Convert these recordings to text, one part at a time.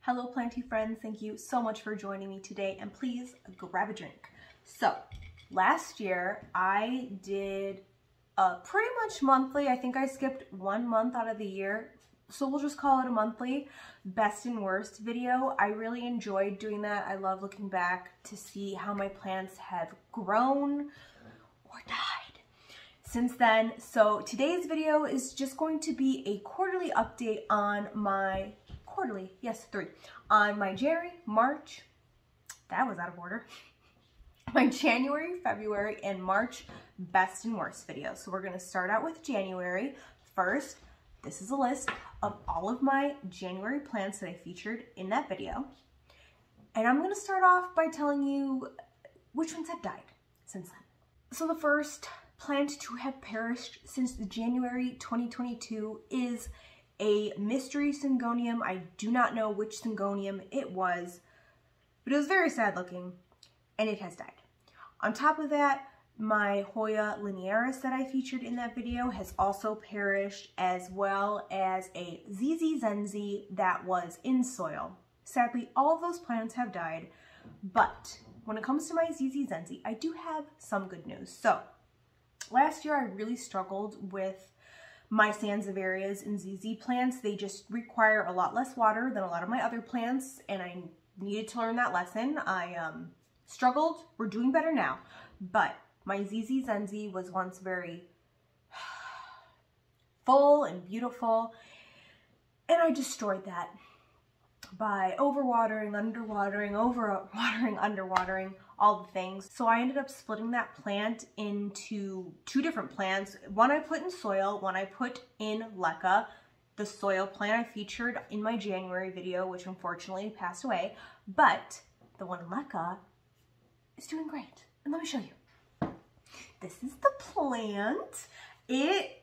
Hello planty friends, thank you so much for joining me today, and please grab a drink. So last year I did pretty much monthly. I think I skipped 1 month out of the year, so we'll just call it a monthly best and worst video. I really enjoyed doing that. I love looking back to see how my plants have grown or died since then. So today's video is just going to be a quarterly update on my on my January, March, that was out of order, my January, February, and March best and worst videos. So we're going to start out with January. First, this is a list of all of my January plants that I featured in that video. And I'm going to start off by telling you which ones have died since then. So the first plant to have perished since January 2022 is a mystery syngonium. I do not know which syngonium it was, but it was very sad looking, and it has died. On top of that, my Hoya linearis that I featured in that video has also perished, as well as a ZZ Zenzi that was in soil. Sadly, all of those plants have died, but when it comes to my ZZ Zenzi, I do have some good news. So last year I really struggled with my Sansevierias and ZZ plants. They just require a lot less water than a lot of my other plants, and I needed to learn that lesson. I struggled. We're doing better now, but my ZZ Zenzi was once very full and beautiful, and I destroyed that by overwatering, underwatering, overwatering, underwatering, all the things. So I ended up splitting that plant into two different plants. One I put in soil, one I put in leca. The soil plant I featured in my January video, which unfortunately passed away, but the one in leca is doing great. And let me show you. This is the plant. It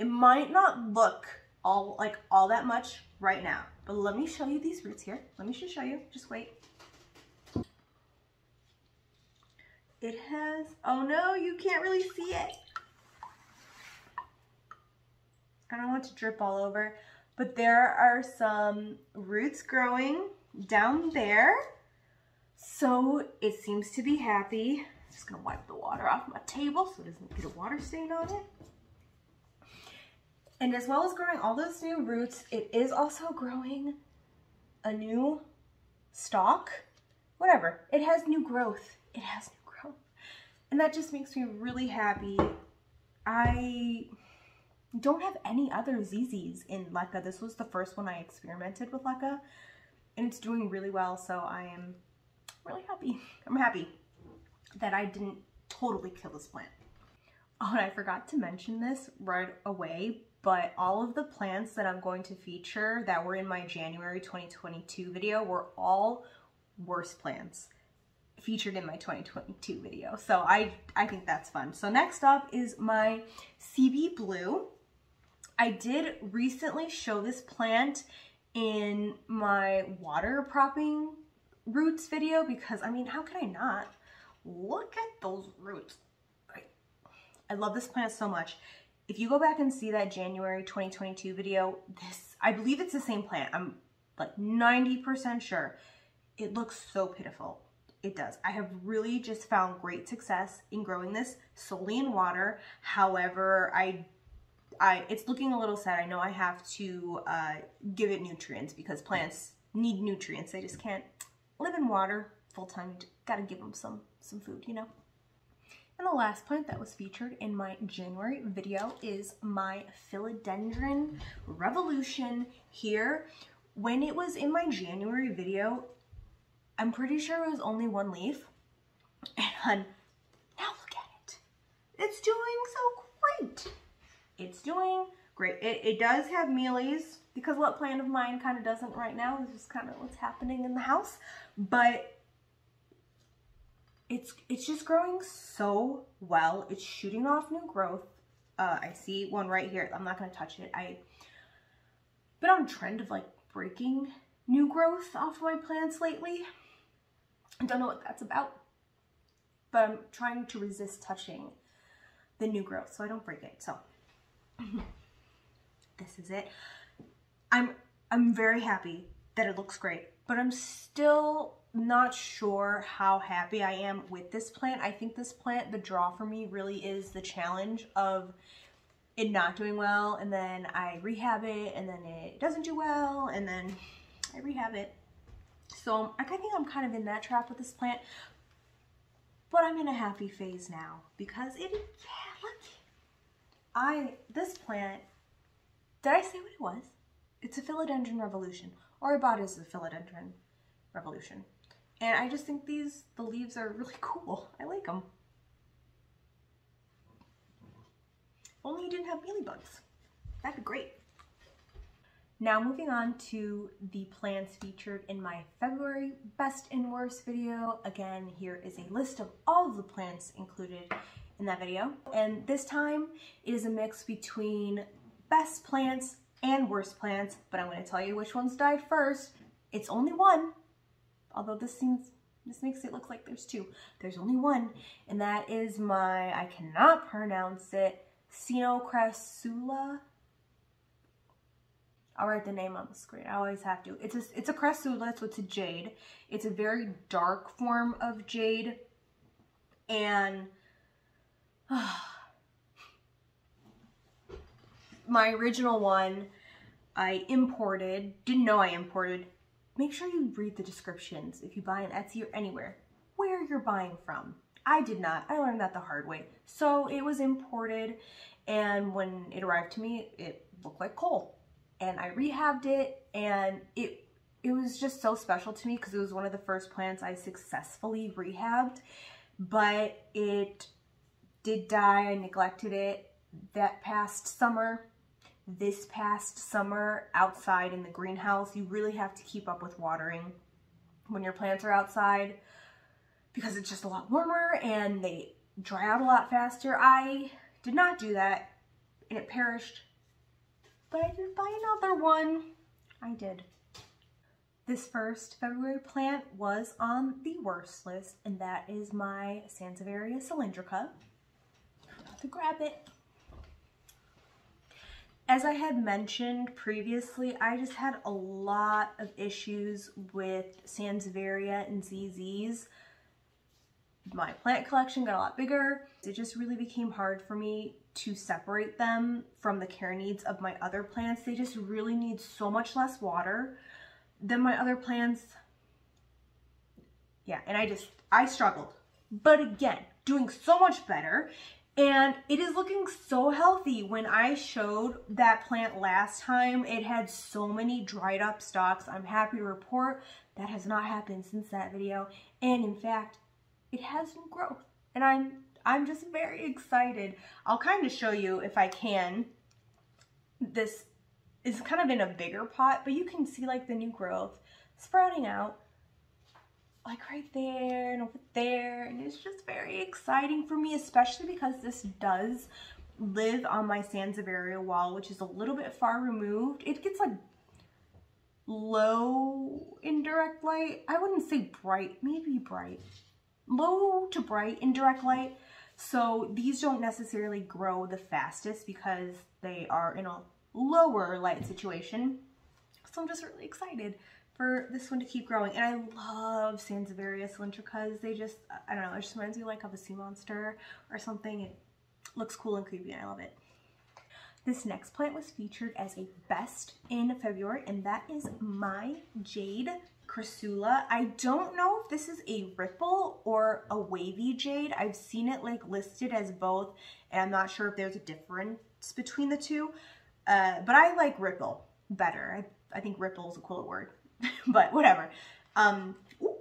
might not look all that much right now, but let me show you these roots here. Let me just show you, just wait. It has, oh no, you can't really see it. I don't want it to drip all over, but there are some roots growing down there. So it seems to be happy. I'm just gonna wipe the water off my table so it doesn't get a water stain on it. And as well as growing all those new roots, it is also growing a new stalk. Whatever, it has new growth. It has new growth. And that just makes me really happy. I don't have any other ZZs in leca. This was the first one I experimented with leca, and it's doing really well, so I am really happy. I'm happy that I didn't totally kill this plant. Oh, and I forgot to mention this right away, but all of the plants that I'm going to feature that were in my January 2022 video were all worst plants featured in my 2022 video. So I think that's fun. So next up is my CB Blue. I did recently show this plant in my water propping roots video because, I mean, how can I not? Look at those roots. I love this plant so much. If you go back and see that January 2022 video, I believe it's the same plant. I'm like 90% sure. It looks so pitiful. It does. I have really just found great success in growing this solely in water. However, it's looking a little sad. I know I have to give it nutrients because plants need nutrients. They just can't live in water full time. You gotta give them some food, you know? And the last plant that was featured in my January video is my Philodendron Revolution here. When it was in my January video, I'm pretty sure it was only one leaf, and now look at it. It's doing so great. It's doing great. It does have mealies, because what plant of mine kind of doesn't right now. This is kind of what's happening in the house, but it's just growing so well. It's shooting off new growth. I see one right here. I'm not going to touch it. I've been on a trend of like breaking new growth off of my plants lately. I don't know what that's about, but I'm trying to resist touching the new growth so I don't break it. So this is it. I'm very happy that it looks great, but I'm still not sure how happy I am with this plant. I think this plant, the draw for me really is the challenge of it not doing well, and then I rehab it, and then it doesn't do well, and then I rehab it. So I think I'm kind of in that trap with this plant, but I'm in a happy phase now because it, yeah, look. This plant, did I say what it was? It's a Philodendron Revolution, or I bought it as a Philodendron Revolution. And I just think the leaves are really cool. I like them. Only you didn't have mealybugs. That'd be great. Now moving on to the plants featured in my February best and worst video. Again, here is a list of all of the plants included in that video. And this time it is a mix between best plants and worst plants, but I'm going to tell you which ones died first. It's only one, although this makes it look like there's two. There's only one, and that is my, I cannot pronounce it, Ceno cresula. I'll write the name on the screen. I always have to. It's a cresula, so it's a jade. It's a very dark form of jade, and my original one I imported. Didn't know I imported. Make sure you read the descriptions if you buy on Etsy or anywhere where you're buying from. I did not. I learned that the hard way. So it was imported, and when it arrived to me, it looked like coal. And I rehabbed it, and it was just so special to me because it was one of the first plants I successfully rehabbed, but it did die. I neglected it that past summer. This past summer outside in the greenhouse, you really have to keep up with watering when your plants are outside because it's just a lot warmer and they dry out a lot faster. I did not do that and it perished, but I did buy another one. I did. This first February plant was on the worst list, and that is my Sansevieria cylindrica. I'm about to grab it. As I had mentioned previously, I just had a lot of issues with Sansevieria and ZZs. My plant collection got a lot bigger. It just really became hard for me to separate them from the care needs of my other plants. They just really need so much less water than my other plants. Yeah, and I struggled. But again, doing so much better. And it is looking so healthy. When I showed that plant last time, it had so many dried up stalks. I'm happy to report that has not happened since that video. And in fact, it has new growth. And I'm just very excited. I'll kind of show you if I can. This is kind of in a bigger pot, but you can see like the new growth sprouting out. Like right there and over there, and it's just very exciting for me, especially because this does live on my Sansevieria wall, which is a little bit far removed. It gets like low indirect light. I wouldn't say bright, maybe bright. Low to bright indirect light. So these don't necessarily grow the fastest because they are in a lower light situation. So I'm just really excited for this one to keep growing. And I love Sansevieria cylindricas. They just, I don't know, it just reminds me like of a sea monster or something. It looks cool and creepy and I love it. This next plant was featured as a best in February, and that is my Jade cresula. I don't know if this is a ripple or a wavy jade. I've seen it like listed as both, and I'm not sure if there's a difference between the two, but I like ripple better. I think ripple is a cooler word. But whatever. Ooh,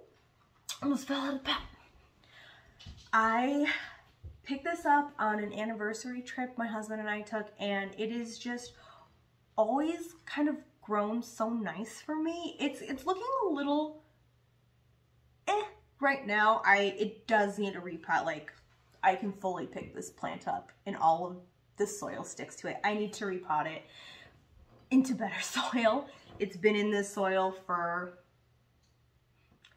almost fell out of the pot. I picked this up on an anniversary trip my husband and I took, and it is just always kind of grown so nice for me. It's looking a little right now. It does need a repot. Like, I can fully pick this plant up and all of the soil sticks to it. I need to repot it into better soil. It's been in this soil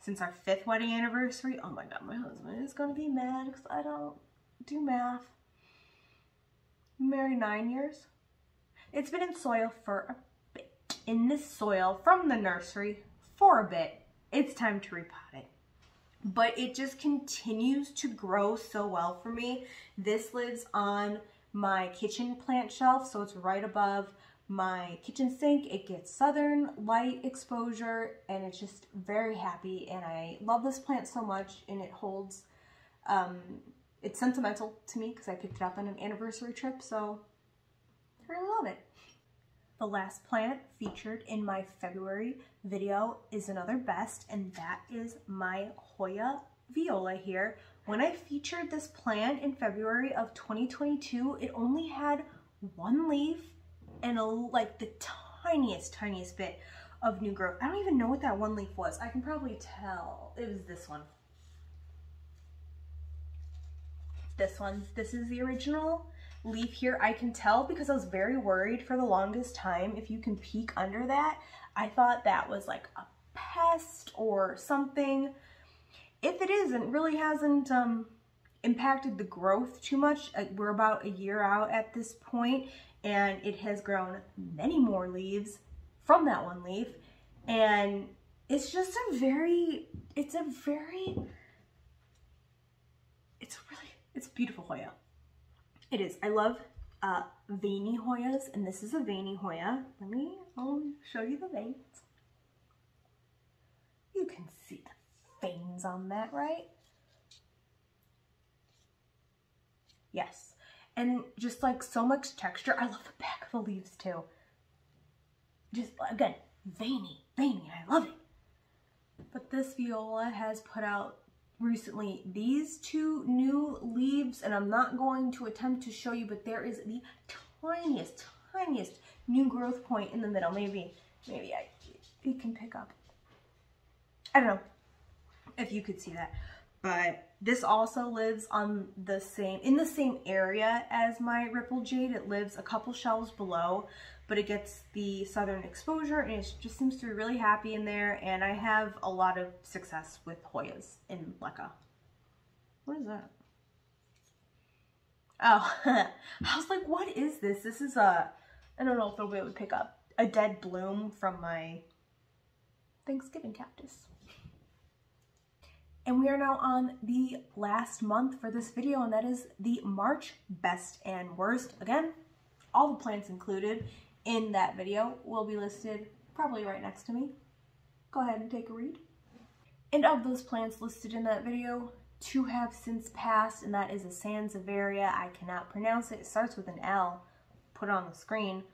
since our 5th wedding anniversary. Oh my god, my husband is gonna be mad because I don't do math. I'm married 9 years. It's been in soil for a bit, in this soil from the nursery for a bit. It's time to repot it. But it just continues to grow so well for me. This lives on my kitchen plant shelf, so it's right above my kitchen sink. It gets southern light exposure, and it's just very happy, and I love this plant so much, and it holds, it's sentimental to me because I picked it up on an anniversary trip, so I really love it. The last plant featured in my February video is another best, and that is my Hoya Viola here. When I featured this plant in February of 2022, it only had one leaf and like the tiniest bit of new growth. I don't even know what that one leaf was. I can probably tell. It was this one. This one. This is the original leaf here. I can tell because I was very worried for the longest time. If you can peek under that, I thought that was like a pest or something. If it isn't, really hasn't impacted the growth too much. We're about a year out at this point, and it has grown many more leaves from that one leaf, and it's just it's a beautiful Hoya. It is. I love veiny Hoyas, and this is a veiny Hoya. Let me show you the veins. You can see the veins on that, right? Yes. And just like so much texture. I love the back of the leaves too. Just again, veiny. I love it. But this viola has put out recently these two new leaves, and I'm not going to attempt to show you, but there is the tiniest new growth point in the middle. Maybe you can pick up. I don't know if you could see that. But this also lives on in the same area as my Ripple Jade. It lives a couple shelves below, but it gets the southern exposure, and it just seems to be really happy in there. And I have a lot of success with Hoyas in Leca. What is that? Oh, I was like, what is this? This is I don't know if they'll be able to pick up a dead bloom from my Thanksgiving cactus. And we are now on the last month for this video, and that is the March best and worst. Again, all the plants included in that video will be listed probably right next to me. Go ahead and take a read. And of those plants listed in that video, 2 have since passed, and that is a Sansevieria. I cannot pronounce it. It starts with an L. Put it on the screen.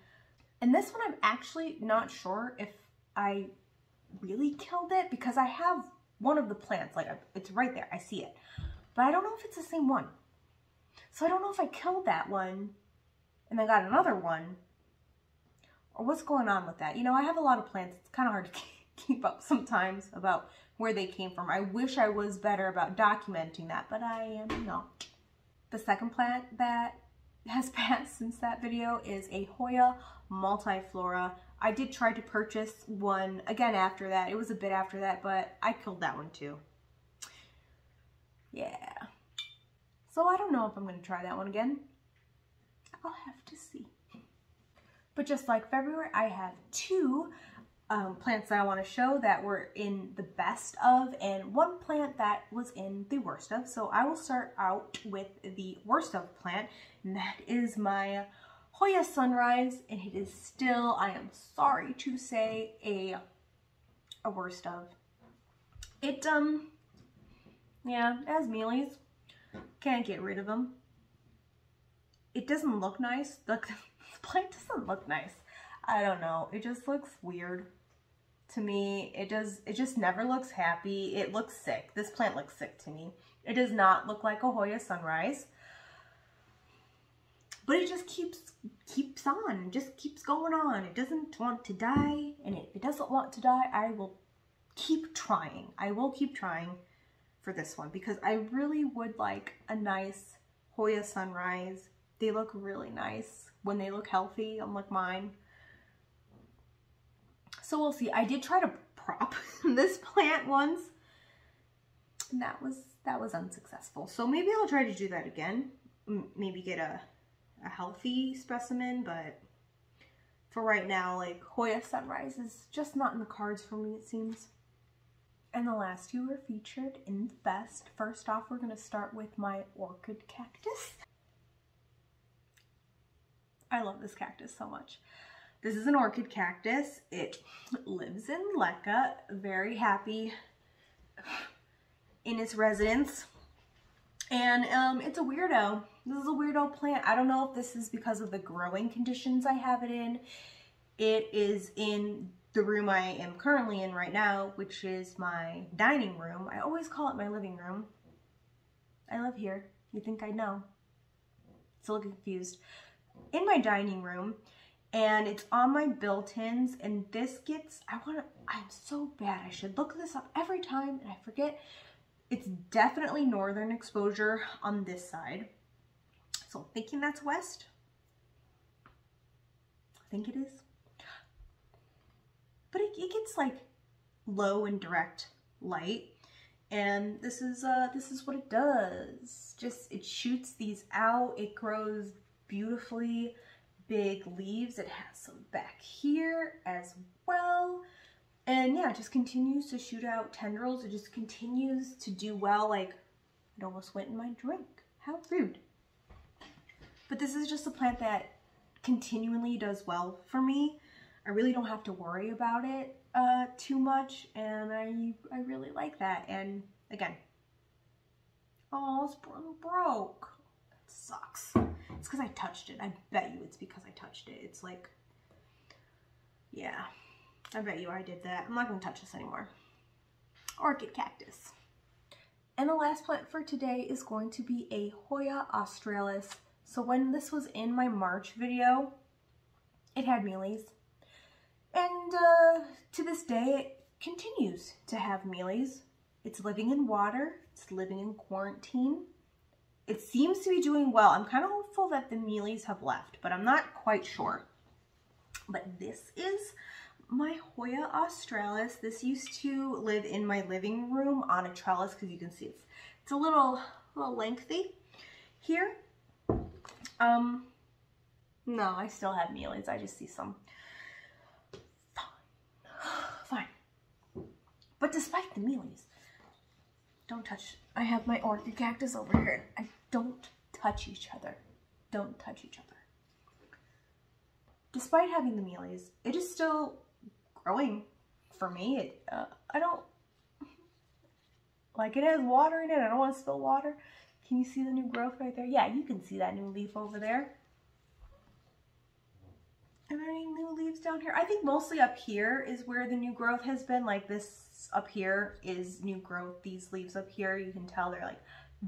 And this one I'm actually not sure if I really killed it, because I have one of the plants, like it's right there, I see it, but I don't know if it's the same one. So I don't know if I killed that one and then got another one, or what's going on with that. You know, I have a lot of plants. It's kind of hard to keep up sometimes about where they came from. I wish I was better about documenting that, but I am not. The second plant that has passed since that video is a Hoya multiflora. I did try to purchase one again after that. It was a bit after that, but I killed that one too. Yeah. So I don't know if I'm going to try that one again. I'll have to see. But just like February, I have 2 plants that I want to show that were in the best of, and 1 plant that was in the worst of. So I will start out with the worst of plant, and that is my Hoya Sunrise, and it is still, I am sorry to say, a worst of. It, yeah, it has mealies. Can't get rid of them. It doesn't look nice. The plant doesn't look nice. I don't know. It just looks weird to me. It just never looks happy. It looks sick. This plant looks sick to me. It does not look like a Hoya Sunrise. But it just keeps on, just keeps going on. It doesn't want to die, and if it doesn't want to die, I will keep trying. I will keep trying for this one, because I really would like a nice Hoya Sunrise. They look really nice when they look healthy, unlike mine. So we'll see. I did try to prop this plant once, and that was unsuccessful. So maybe I'll try to do that again. Maybe get a healthy specimen, but for right now, like Hoya Sunrise is just not in the cards for me, it seems. And the last two are featured in the best. First off, we're gonna start with my Orchid Cactus. I love this cactus so much. This is an Orchid Cactus. It lives in Lekka, very happy in its residence. And it's a weirdo. This is a weirdo plant. I don't know if this is because of the growing conditions I have it in. It is in the room I am currently in right now, which is my dining room. I always call it my living room. I live here. You think I know? Still confused. In my dining room, and it's on my built-ins, and this gets, I'm so bad. I should look this up every time, and I forget. It's definitely northern exposure on this side. So I'm thinking that's west. I think it is. But it gets like low and direct light. And this is what it does. Just, it shoots these out. It grows beautifully big leaves. It has some back here as well. And yeah, it just continues to shoot out tendrils. It just continues to do well. Like, it almost went in my drink. How rude. But this is just a plant that continually does well for me. I really don't have to worry about it too much. And I really like that. And again, oh, it's broke. That sucks. It's because I touched it. I bet you it's because I touched it. It's like, yeah. I bet you I did that. I'm not going to touch this anymore. Orchid Cactus. And the last plant for today is going to be a Hoya Australis. So when this was in my March video, it had mealies. And to this day, it continues to have mealies. It's living in water. It's living in quarantine. It seems to be doing well. I'm kind of hopeful that the mealies have left, but I'm not quite sure. But this is my Hoya Australis. This used to live in my living room on a trellis because you can see it's a little lengthy here. No, I still have mealies. I just see some. Fine. But despite the mealies, don't touch. I have my Orchid Cactus over here. I don't touch each other. Don't touch each other. Despite having the mealies, it is still growing for me. I don't, like, it has water in it. I don't want to spill water. Can you see the new growth right there? Yeah, you can see that new leaf over there. Are there any new leaves down here? I think mostly up here is where the new growth has been. Like, this up here is new growth. These leaves up here, you can tell they're like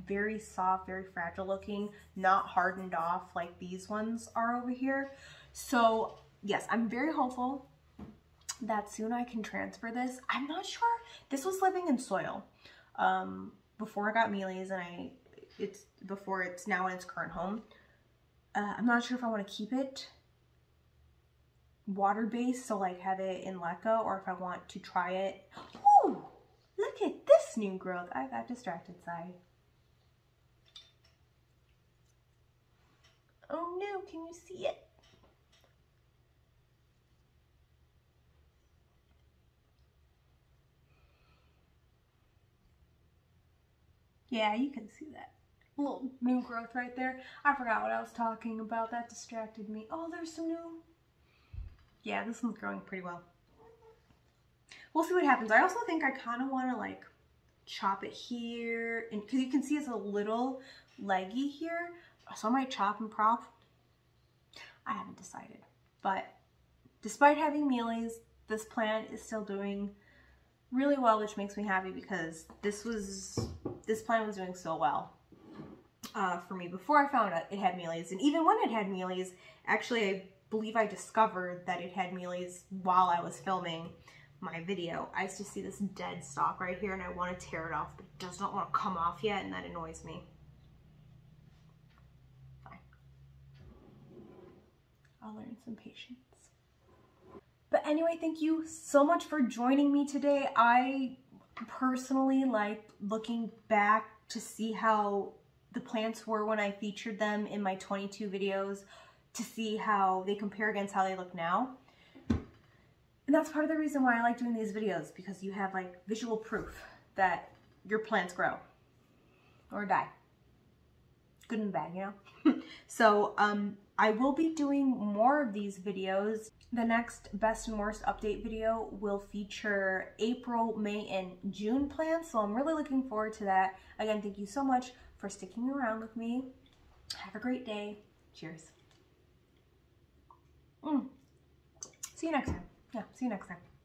very soft, very fragile looking, not hardened off like these ones are over here. So yes, I'm very hopeful that soon I can transfer this. I'm not sure. This was living in soil before I got mealies, and before it's now in its current home. I'm not sure if I want to keep it water-based, so like have it in Lekka, or if I want to try it. Ooh, look at this new growth. I got distracted, sorry. Oh no, can you see it? Yeah, you can see that little new growth right there. I forgot what I was talking about. That distracted me. Oh, there's some new. Yeah, this one's growing pretty well. We'll see what happens. I also think I kind of want to like chop it here, and because you can see it's a little leggy here, so I might chop and prop. I haven't decided, but despite having mealies, this plant is still doing really well, which makes me happy because this plant was doing so well for me before I found out it had mealies. And even when it had mealies, actually I believe I discovered that it had mealies while I was filming my video. I used to see this dead stalk right here and I want to tear it off, but it does not want to come off yet, and that annoys me. Fine. I'll learn some patience. But anyway, thank you so much for joining me today. I personally like looking back to see how the plants were when I featured them in my 22 videos to see how they compare against how they look now. And that's part of the reason why I like doing these videos, because you have like visual proof that your plants grow or die. Good and bad, you know? So I will be doing more of these videos. The next best and worst update video will feature April, May, and June plants. So I'm really looking forward to that. Again, thank you so much for sticking around with me. Have a great day. Cheers. See you next time. Yeah, see you next time.